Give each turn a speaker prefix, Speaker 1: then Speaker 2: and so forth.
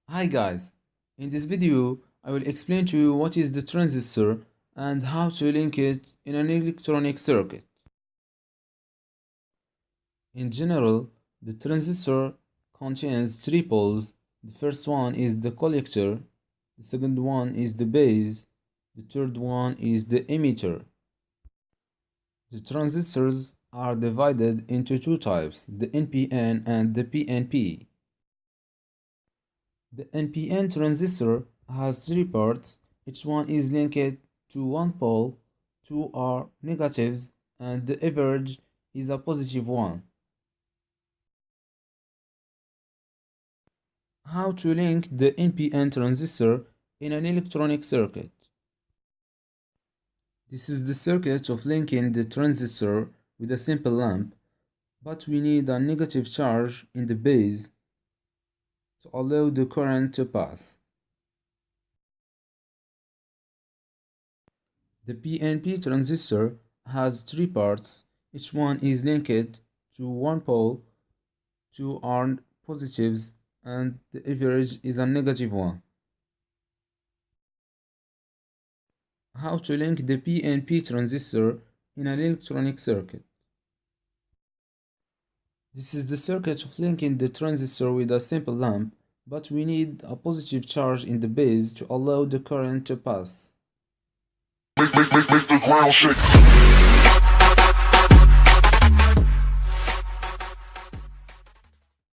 Speaker 1: Hi guys, in this video I will explain to you what is the transistor and how to link it in an electronic circuit. In general, the transistor contains three poles. The first one is the collector, the second one is the base, the third one is the emitter. The transistors are divided into two types, the NPN and the PNP. The NPN transistor has three parts. Each one is linked to one pole. Two are negatives and the average is a positive one. How to link the NPN transistor in an electronic circuit? This is the circuit of linking the transistor with a simple lamp, but we need a negative charge in the base to allow the current to pass. The PNP transistor has three parts. Each one is linked to one pole. Two are positives and the average is a negative one. How to link the PNP transistor in an electronic circuit? This is the circuit of linking the transistor with a simple lamp, but we need a positive charge in the base to allow the current to pass.
Speaker 2: Make the ground shake.